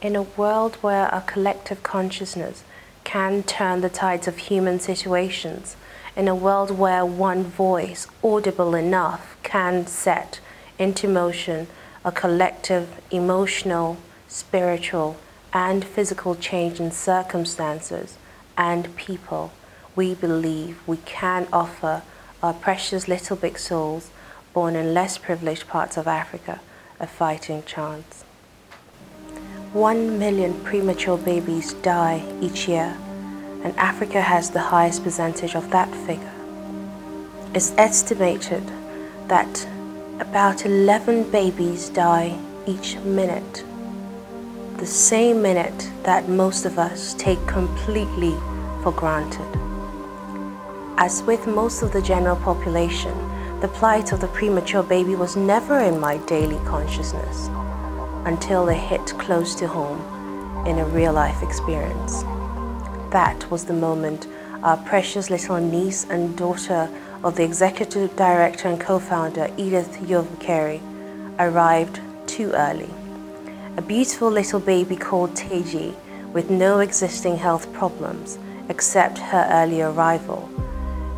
In a world where a collective consciousness can turn the tides of human situations, in a world where one voice, audible enough, can set into motion a collective emotional, spiritual, and physical change in circumstances and people, we believe we can offer our precious little big souls born in less privileged parts of Africa a fighting chance. 1 million premature babies die each year, and Africa has the highest percentage of that figure. It's estimated that about 11 babies die each minute, the same minute that most of us take completely for granted. As with most of the general population, the plight of the premature baby was never in my daily consciousness until it hit close to home in a real-life experience. That was the moment our precious little niece and daughter of the executive director and co-founder Edith Yovakari arrived too early. A beautiful little baby called Teji with no existing health problems except her early arrival.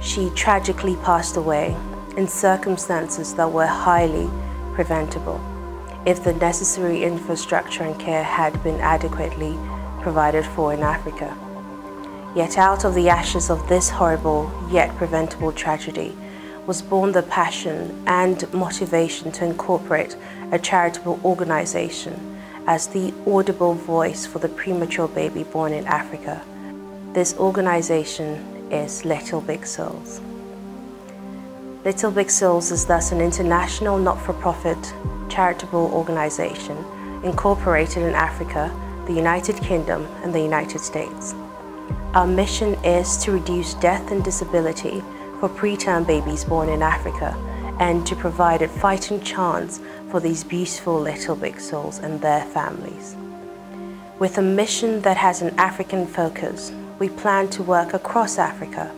She tragically passed away in circumstances that were highly preventable if the necessary infrastructure and care had been adequately provided for in Africa. Yet out of the ashes of this horrible yet preventable tragedy was born the passion and motivation to incorporate a charitable organization as the audible voice for the premature baby born in Africa. This organization is Little Big Souls. Little Big Souls is thus an international not-for-profit charitable organization incorporated in Africa, the United Kingdom, and the United States. Our mission is to reduce death and disability for preterm babies born in Africa and to provide a fighting chance for these beautiful little big souls and their families. With a mission that has an African focus, we plan to work across Africa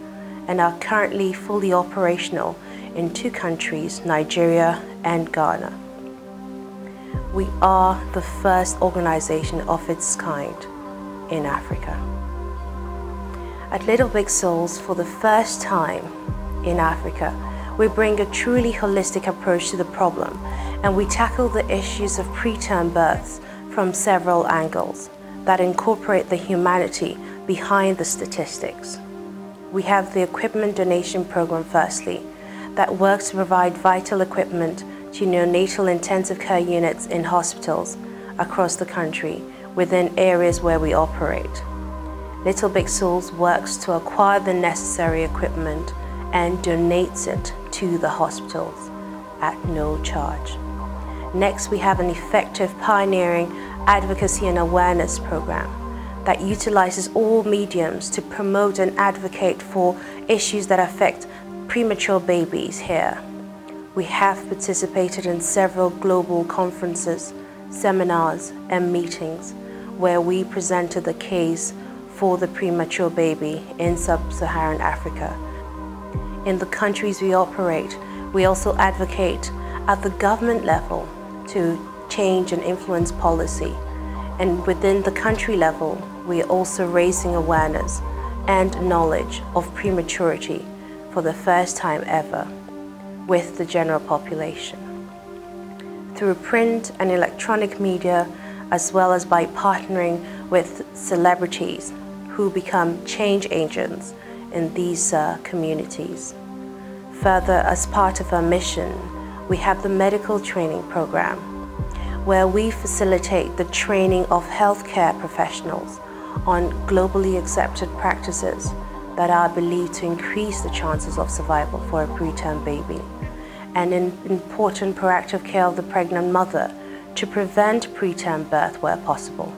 and are currently fully operational in 2 countries, Nigeria and Ghana. We are the first organization of its kind in Africa. At Little Big Souls, for the first time in Africa, we bring a truly holistic approach to the problem, and we tackle the issues of preterm births from several angles that incorporate the humanity behind the statistics. We have the equipment donation program, firstly, that works to provide vital equipment to neonatal intensive care units in hospitals across the country within areas where we operate. Little Big Souls works to acquire the necessary equipment and donates it to the hospitals at no charge. Next, we have an effective pioneering advocacy and awareness program that utilizes all mediums to promote and advocate for issues that affect premature babies here. We have participated in several global conferences, seminars, and meetings where we presented the case for the premature baby in sub-Saharan Africa. In the countries we operate, we also advocate at the government level to change and influence policy. And within the country level, we are also raising awareness and knowledge of prematurity for the first time ever with the general population. Through print and electronic media, as well as by partnering with celebrities who become change agents in these communities. Further, as part of our mission, we have the medical training program, where we facilitate the training of healthcare professionals on globally accepted practices that are believed to increase the chances of survival for a preterm baby, and in important proactive care of the pregnant mother to prevent preterm birth where possible.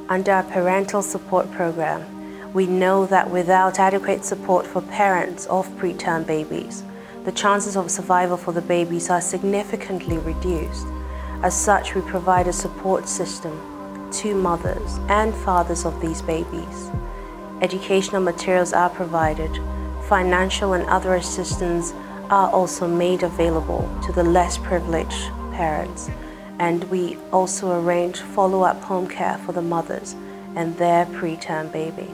Under our parental support program, we know that without adequate support for parents of preterm babies, the chances of survival for the babies are significantly reduced. As such, we provide a support system to mothers and fathers of these babies. Educational materials are provided, financial and other assistance are also made available to the less privileged parents, and we also arrange follow-up home care for the mothers and their preterm baby.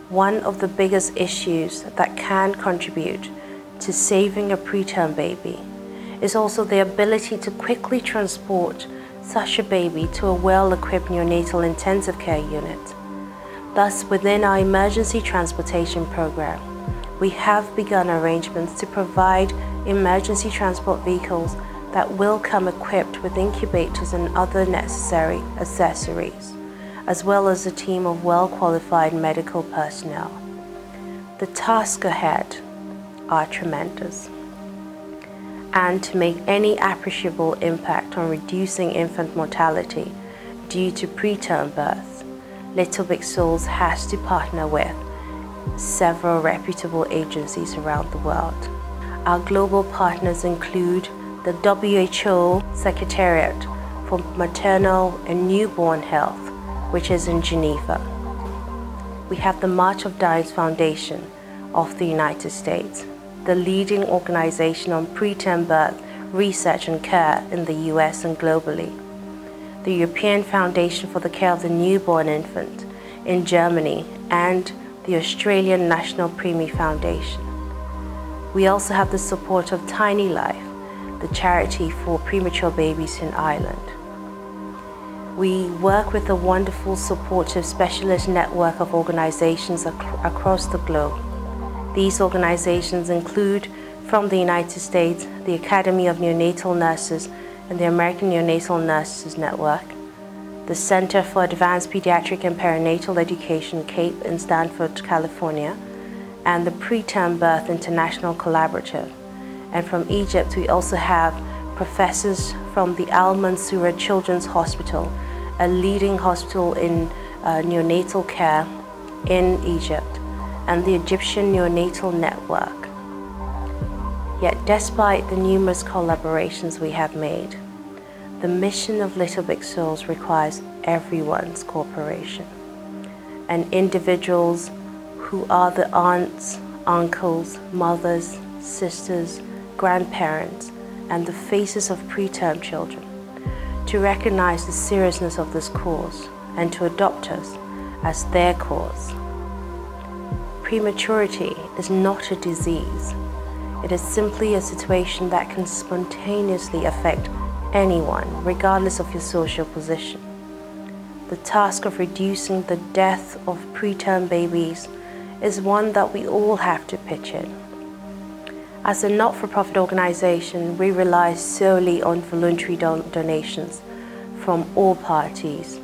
One of the biggest issues that can contribute to saving a preterm baby is also the ability to quickly transport such a baby to a well-equipped neonatal intensive care unit. Thus, within our emergency transportation program, we have begun arrangements to provide emergency transport vehicles that will come equipped with incubators and other necessary accessories, as well as a team of well-qualified medical personnel. The tasks ahead are tremendous. And to make any appreciable impact on reducing infant mortality due to preterm birth, LittleBigSouls has to partner with several reputable agencies around the world. Our global partners include the WHO Secretariat for Maternal and Newborn Health, which is in Geneva. We have the March of Dimes Foundation of the United States, the leading organization on preterm birth research and care in the US and globally, the European Foundation for the Care of the Newborn Infant in Germany, and the Australian National Preemie Foundation. We also have the support of Tiny Life, the charity for premature babies in Ireland. We work with a wonderful supportive specialist network of organizations across the globe. These organizations include, from the United States, the Academy of Neonatal Nurses and the American Neonatal Nurses Network, the Center for Advanced Pediatric and Perinatal Education, CAPE in Stanford, California, and the Preterm Birth International Collaborative. And from Egypt, we also have professors from the Al Mansoura Children's Hospital, a leading hospital in neonatal care in Egypt, and the Egyptian Neonatal Network. Yet despite the numerous collaborations we have made, the mission of LittleBigSouls requires everyone's cooperation, and individuals who are the aunts, uncles, mothers, sisters, grandparents, and the faces of preterm children, to recognize the seriousness of this cause and to adopt us as their cause. Prematurity is not a disease. It is simply a situation that can spontaneously affect anyone, regardless of your social position. The task of reducing the death of preterm babies is one that we all have to pitch in. As a not-for-profit organization, we rely solely on voluntary donations from all parties.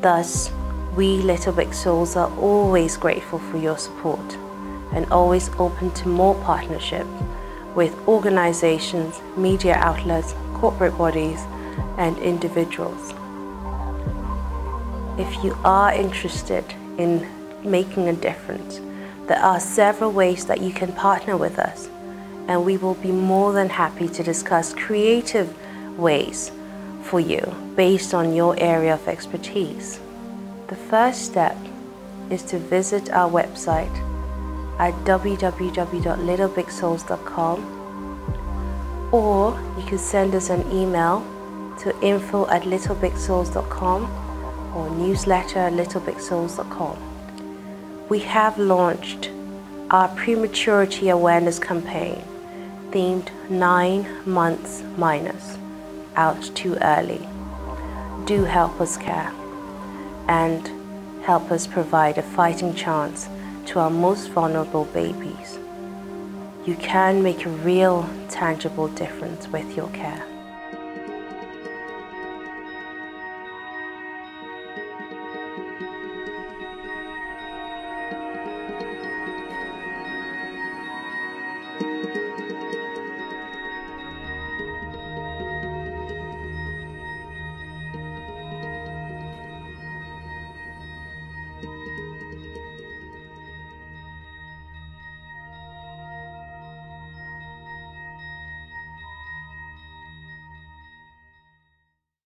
Thus, we LittleBigSouls are always grateful for your support and always open to more partnerships with organizations, media outlets, corporate bodies, and individuals. If you are interested in making a difference, there are several ways that you can partner with us, and we will be more than happy to discuss creative ways for you based on your area of expertise. The first step is to visit our website at www.littlebigSouls.com, or you can send us an email to info@littlebigSouls.com or newsletter@littlebigSouls.com. We have launched our prematurity awareness campaign themed 9 months minus, out too early. Do help us care and help us provide a fighting chance to our most vulnerable babies. You can make a real, tangible difference with your care.